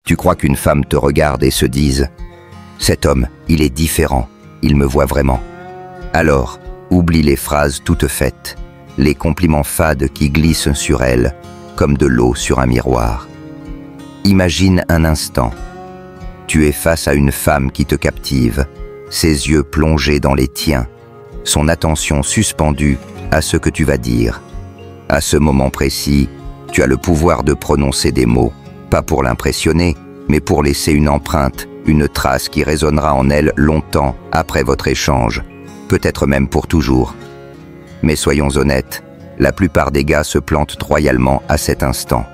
Tu crois qu'une femme te regarde et se dise « Cet homme, il est différent, il me voit vraiment ». Alors, oublie les phrases toutes faites, les compliments fades qui glissent sur elle, comme de l'eau sur un miroir. Imagine un instant. Tu es face à une femme qui te captive, ses yeux plongés dans les tiens, son attention suspendue à ce que tu vas dire. À ce moment précis, tu as le pouvoir de prononcer des mots, pas pour l'impressionner, mais pour laisser une empreinte, une trace qui résonnera en elle longtemps après votre échange, peut-être même pour toujours. Mais soyons honnêtes, la plupart des gars se plantent royalement à cet instant.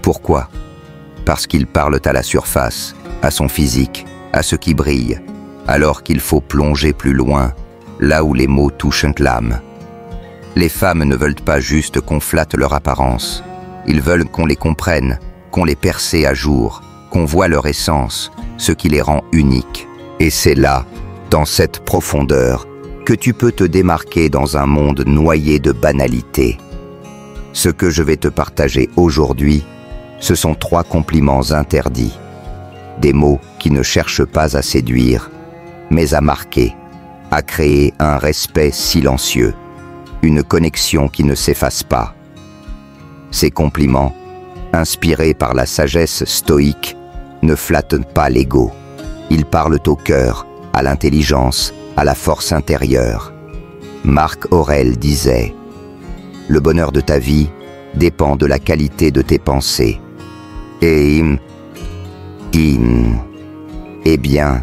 Pourquoi? Parce qu'ils parlent à la surface, à son physique, à ce qui brille, alors qu'il faut plonger plus loin, là où les mots touchent l'âme. Les femmes ne veulent pas juste qu'on flatte leur apparence, ils veulent qu'on les comprenne, qu'on les perce à jour, qu'on voit leur essence, ce qui les rend uniques. Et c'est là, dans cette profondeur, que tu peux te démarquer dans un monde noyé de banalité. Ce que je vais te partager aujourd'hui, ce sont 3 compliments interdits. Des mots qui ne cherchent pas à séduire, mais à marquer, à créer un respect silencieux, une connexion qui ne s'efface pas. Ces compliments, inspirés par la sagesse stoïque, ne flattent pas l'ego. Ils parlent au cœur, à l'intelligence, à la force intérieure. Marc Aurèle disait « Le bonheur de ta vie dépend de la qualité de tes pensées. » Et eh bien,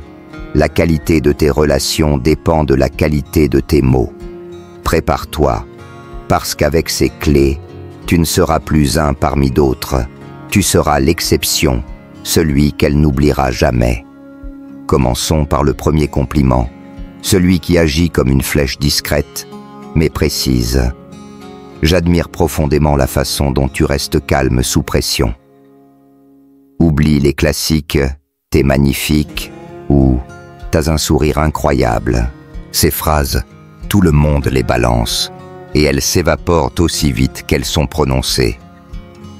la qualité de tes relations dépend de la qualité de tes mots. Prépare-toi, parce qu'avec ces clés, tu ne seras plus un parmi d'autres. Tu seras l'exception, celui qu'elle n'oubliera jamais. Commençons par le premier compliment, celui qui agit comme une flèche discrète, mais précise. J'admire profondément la façon dont tu restes calme sous pression. Oublie les classiques « t'es magnifique » ou « t'as un sourire incroyable ». Ces phrases, tout le monde les balance, et elles s'évaporent aussi vite qu'elles sont prononcées.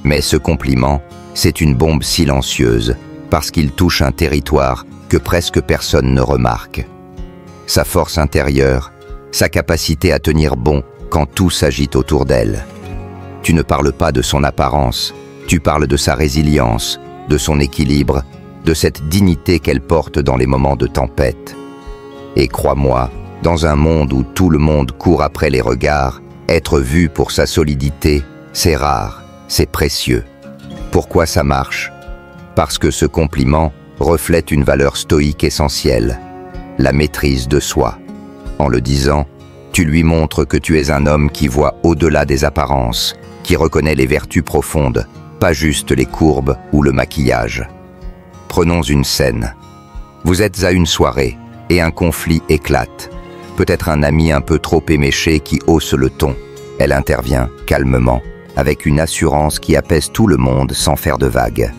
Mais ce compliment, c'est une bombe silencieuse, parce qu'il touche un territoire que presque personne ne remarque. Sa force intérieure, sa capacité à tenir bon quand tout s'agite autour d'elle. Tu ne parles pas de son apparence, tu parles de sa résilience, de son équilibre, de cette dignité qu'elle porte dans les moments de tempête. Et crois-moi, dans un monde où tout le monde court après les regards, être vu pour sa solidité, c'est rare, c'est précieux. Pourquoi ça marche? Parce que ce compliment reflète une valeur stoïque essentielle, la maîtrise de soi. En le disant, tu lui montres que tu es un homme qui voit au-delà des apparences, qui reconnaît les vertus profondes, pas juste les courbes ou le maquillage. Prenons une scène. Vous êtes à une soirée et un conflit éclate. Peut-être un ami un peu trop éméché qui hausse le ton. Elle intervient calmement, avec une assurance qui apaise tout le monde sans faire de vagues.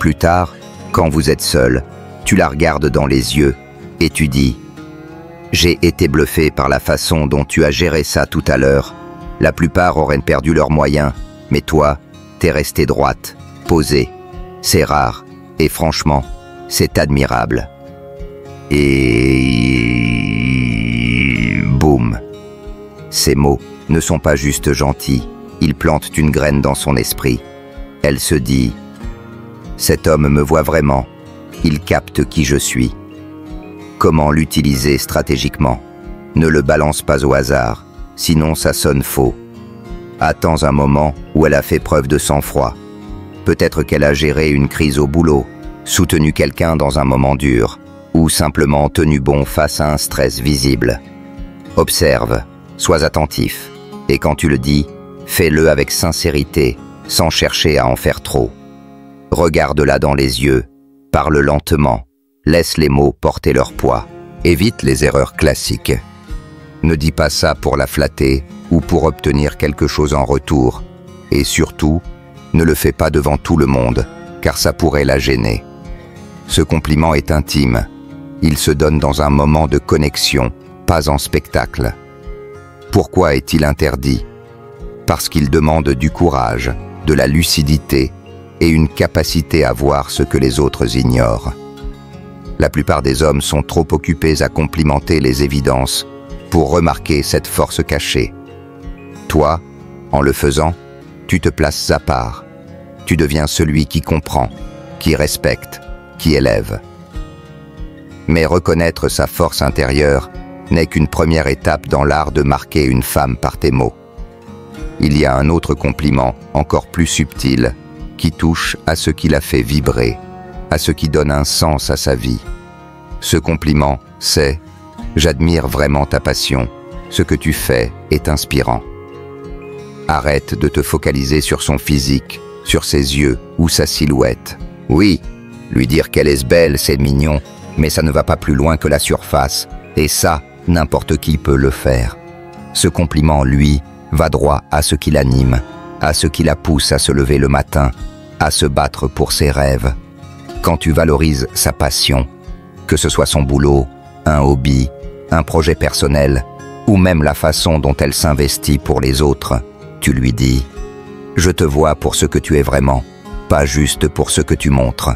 Plus tard, quand vous êtes seul, tu la regardes dans les yeux et tu dis « J'ai été bluffé par la façon dont tu as géré ça tout à l'heure. La plupart auraient perdu leurs moyens, mais toi, t'es restée droite, posée. C'est rare, et franchement, c'est admirable. » Et boum. Ces mots ne sont pas juste gentils, ils plantent une graine dans son esprit. Elle se dit « Cet homme me voit vraiment, il capte qui je suis. » Comment l'utiliser stratégiquement? Ne le balance pas au hasard, sinon ça sonne faux. Attends un moment où elle a fait preuve de sang-froid. Peut-être qu'elle a géré une crise au boulot, soutenu quelqu'un dans un moment dur, ou simplement tenu bon face à un stress visible. Observe, sois attentif, et quand tu le dis, fais-le avec sincérité, sans chercher à en faire trop. Regarde-la dans les yeux, parle lentement, laisse les mots porter leur poids, évite les erreurs classiques. Ne dis pas ça pour la flatter ou pour obtenir quelque chose en retour, et surtout, ne le fais pas devant tout le monde, car ça pourrait la gêner. Ce compliment est intime, il se donne dans un moment de connexion, pas en spectacle. Pourquoi est-il interdit? Parce qu'il demande du courage, de la lucidité et une capacité à voir ce que les autres ignorent. La plupart des hommes sont trop occupés à complimenter les évidences pour remarquer cette force cachée. Toi, en le faisant, tu te places à part. Tu deviens celui qui comprend, qui respecte, qui élève. Mais reconnaître sa force intérieure n'est qu'une première étape dans l'art de marquer une femme par tes mots. Il y a un autre compliment, encore plus subtil, qui touche à ce qui la fait vibrer, à ce qui donne un sens à sa vie. Ce compliment, c'est « J'admire vraiment ta passion, ce que tu fais est inspirant ». Arrête de te focaliser sur son physique, sur ses yeux ou sa silhouette. Oui, lui dire qu'elle est belle, c'est mignon, mais ça ne va pas plus loin que la surface, et ça, n'importe qui peut le faire. Ce compliment, lui, va droit à ce qui l'anime, à ce qui la pousse à se lever le matin, à se battre pour ses rêves. Quand tu valorises sa passion, que ce soit son boulot, un hobby, un projet personnel, ou même la façon dont elle s'investit pour les autres, tu lui dis « Je te vois pour ce que tu es vraiment, pas juste pour ce que tu montres. »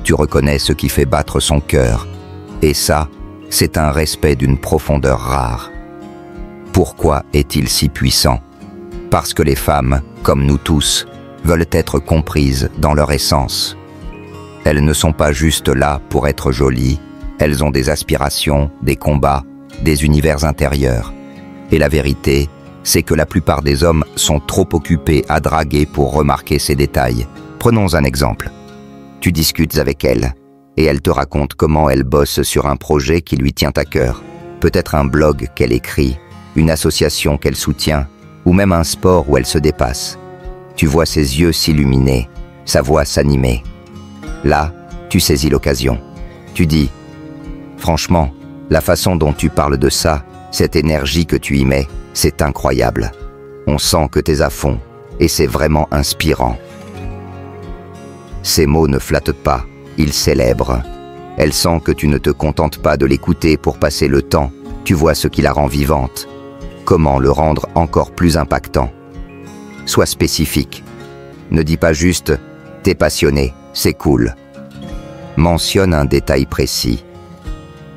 Tu reconnais ce qui fait battre son cœur, et ça, c'est un respect d'une profondeur rare. Pourquoi est-il si puissant? Parce que les femmes, comme nous tous, veulent être comprises dans leur essence. Elles ne sont pas juste là pour être jolies, elles ont des aspirations, des combats, des univers intérieurs. Et la vérité, c'est que la plupart des hommes sont trop occupés à draguer pour remarquer ces détails. Prenons un exemple. Tu discutes avec elle, et elle te raconte comment elle bosse sur un projet qui lui tient à cœur. Peut-être un blog qu'elle écrit, une association qu'elle soutient, ou même un sport où elle se dépasse. Tu vois ses yeux s'illuminer, sa voix s'animer. Là, tu saisis l'occasion. Tu dis « Franchement, la façon dont tu parles de ça, cette énergie que tu y mets, c'est incroyable. On sent que t'es à fond, et c'est vraiment inspirant. » Ces mots ne flattent pas, ils célèbrent. Elle sent que tu ne te contentes pas de l'écouter pour passer le temps, tu vois ce qui la rend vivante. Comment le rendre encore plus impactant? Sois spécifique. Ne dis pas juste « T'es passionné, c'est cool ». Mentionne un détail précis.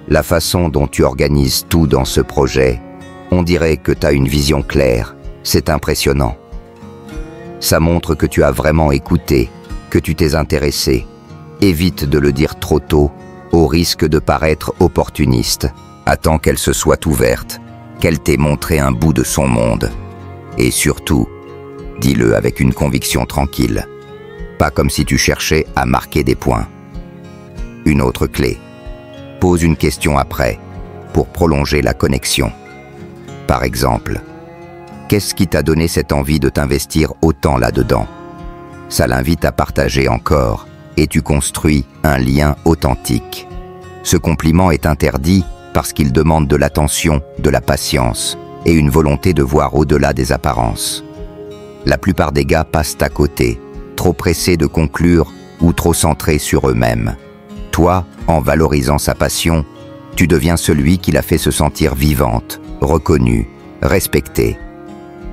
La façon dont tu organises tout dans ce projet, on dirait que tu as une vision claire, c'est impressionnant. Ça montre que tu as vraiment écouté, que tu t'es intéressé. Évite de le dire trop tôt, au risque de paraître opportuniste. Attends qu'elle se soit ouverte, qu'elle t'ait montré un bout de son monde. Et surtout, dis-le avec une conviction tranquille. Pas comme si tu cherchais à marquer des points. Une autre clé. Pose une question après, pour prolonger la connexion. Par exemple, qu'est-ce qui t'a donné cette envie de t'investir autant là-dedans? Ça l'invite à partager encore, et tu construis un lien authentique. Ce compliment est interdit parce qu'il demande de l'attention, de la patience, et une volonté de voir au-delà des apparences. La plupart des gars passent à côté, trop pressés de conclure ou trop centrés sur eux-mêmes. Toi, en valorisant sa passion, tu deviens celui qui la fait se sentir vivante, reconnue, respectée.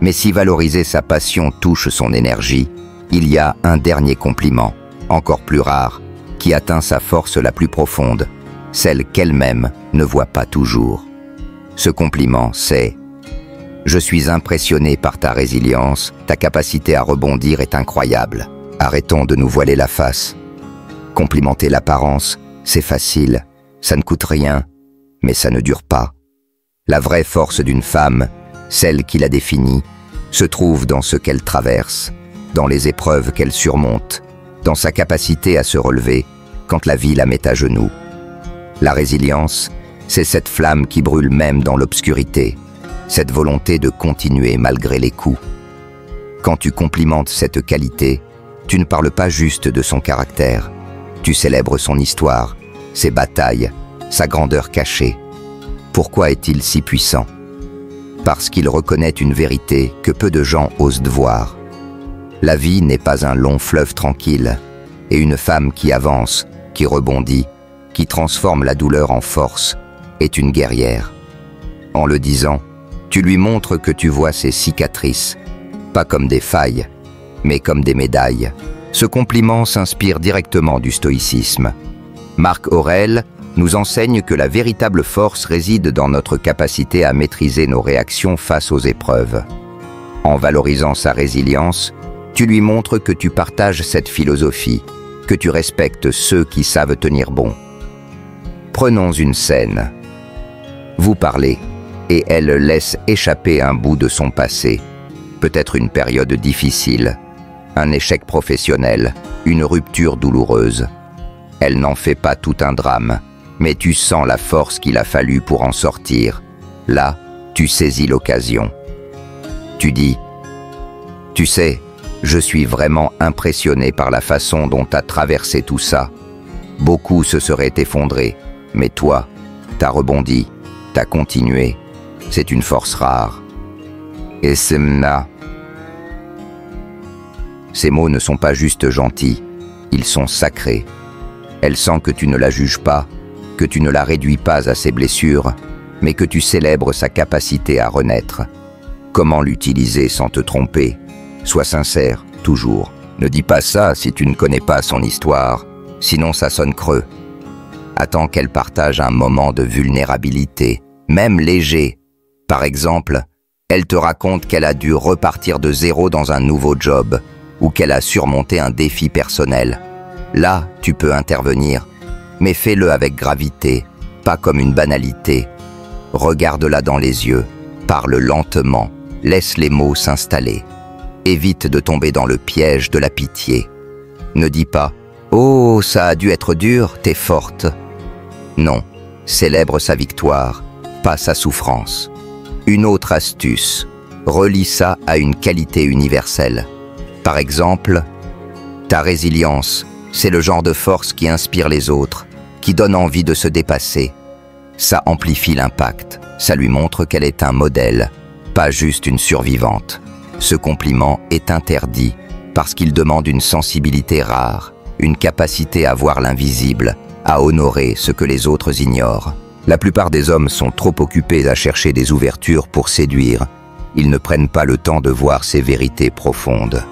Mais si valoriser sa passion touche son énergie, il y a un dernier compliment, encore plus rare, qui atteint sa force la plus profonde, celle qu'elle-même ne voit pas toujours. Ce compliment, c'est « Je suis impressionné par ta résilience, ta capacité à rebondir est incroyable. Arrêtons de nous voiler la face. Complimenter l'apparence, c'est facile, ça ne coûte rien, mais ça ne dure pas. La vraie force d'une femme, celle qui la définit, se trouve dans ce qu'elle traverse, dans les épreuves qu'elle surmonte, dans sa capacité à se relever quand la vie la met à genoux. La résilience, c'est cette flamme qui brûle même dans l'obscurité, cette volonté de continuer malgré les coups. Quand tu complimentes cette qualité, tu ne parles pas juste de son caractère, tu célèbres son histoire, ses batailles, sa grandeur cachée. Pourquoi est-il si puissant? Parce qu'il reconnaît une vérité que peu de gens osent voir. La vie n'est pas un long fleuve tranquille, et une femme qui avance, qui rebondit, qui transforme la douleur en force, est une guerrière. En le disant, tu lui montres que tu vois ses cicatrices, pas comme des failles, mais comme des médailles, Ce compliment s'inspire directement du stoïcisme. Marc Aurèle nous enseigne que la véritable force réside dans notre capacité à maîtriser nos réactions face aux épreuves. En valorisant sa résilience, tu lui montres que tu partages cette philosophie, que tu respectes ceux qui savent tenir bon. Prenons une scène. Vous parlez, et elle laisse échapper un bout de son passé, peut-être une période difficile, un échec professionnel, une rupture douloureuse. Elle n'en fait pas tout un drame, mais tu sens la force qu'il a fallu pour en sortir. Là, tu saisis l'occasion. Tu dis, « Tu sais, je suis vraiment impressionné par la façon dont tu as traversé tout ça. Beaucoup se seraient effondrés, mais toi, t'as rebondi, t'as continué. C'est une force rare. » Et Semna. Ces mots ne sont pas juste gentils, ils sont sacrés. Elle sent que tu ne la juges pas, que tu ne la réduis pas à ses blessures, mais que tu célèbres sa capacité à renaître. Comment l'utiliser sans te tromper? Sois sincère, toujours. Ne dis pas ça si tu ne connais pas son histoire, sinon ça sonne creux. Attends qu'elle partage un moment de vulnérabilité, même léger. Par exemple, elle te raconte qu'elle a dû repartir de zéro dans un nouveau job, ou qu'elle a surmonté un défi personnel. Là, tu peux intervenir, mais fais-le avec gravité, pas comme une banalité. Regarde-la dans les yeux, parle lentement, laisse les mots s'installer. Évite de tomber dans le piège de la pitié. Ne dis pas « Oh, ça a dû être dur, t'es forte ». Non, célèbre sa victoire, pas sa souffrance. Une autre astuce, relie ça à une qualité universelle. Par exemple, ta résilience, c'est le genre de force qui inspire les autres, qui donne envie de se dépasser. Ça amplifie l'impact, ça lui montre qu'elle est un modèle, pas juste une survivante. Ce compliment est interdit parce qu'il demande une sensibilité rare, une capacité à voir l'invisible, à honorer ce que les autres ignorent. La plupart des hommes sont trop occupés à chercher des ouvertures pour séduire. Ils ne prennent pas le temps de voir ces vérités profondes.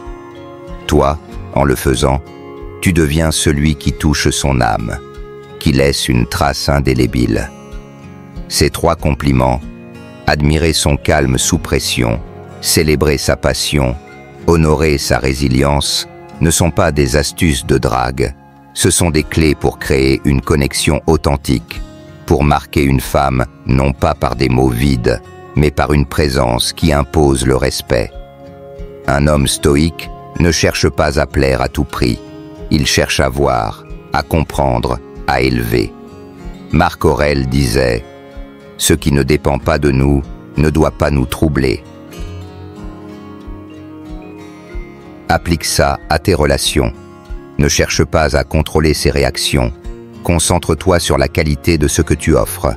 Toi, en le faisant, tu deviens celui qui touche son âme, qui laisse une trace indélébile. Ces 3 compliments, admirer son calme sous pression, célébrer sa passion, honorer sa résilience, ne sont pas des astuces de drague, ce sont des clés pour créer une connexion authentique, pour marquer une femme non pas par des mots vides, mais par une présence qui impose le respect. Un homme stoïque ne cherche pas à plaire à tout prix, il cherche à voir, à comprendre, à élever. Marc Aurèle disait « Ce qui ne dépend pas de nous ne doit pas nous troubler ». Applique ça à tes relations. Ne cherche pas à contrôler ses réactions. Concentre-toi sur la qualité de ce que tu offres.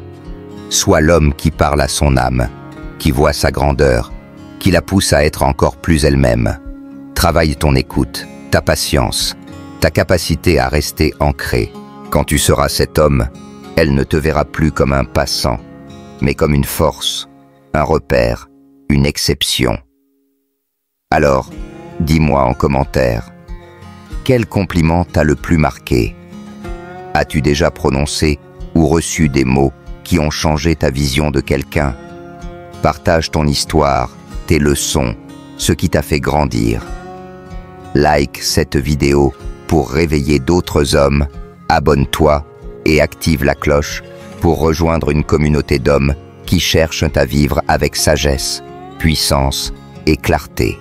Sois l'homme qui parle à son âme, qui voit sa grandeur, qui la pousse à être encore plus elle-même. Travaille ton écoute, ta patience, ta capacité à rester ancré. Quand tu seras cet homme, elle ne te verra plus comme un passant, mais comme une force, un repère, une exception. Alors, dis-moi en commentaire, quel compliment t'a le plus marqué? As-tu déjà prononcé ou reçu des mots qui ont changé ta vision de quelqu'un? Partage ton histoire, tes leçons, ce qui t'a fait grandir. Like cette vidéo pour réveiller d'autres hommes, abonne-toi et active la cloche pour rejoindre une communauté d'hommes qui cherchent à vivre avec sagesse, puissance et clarté.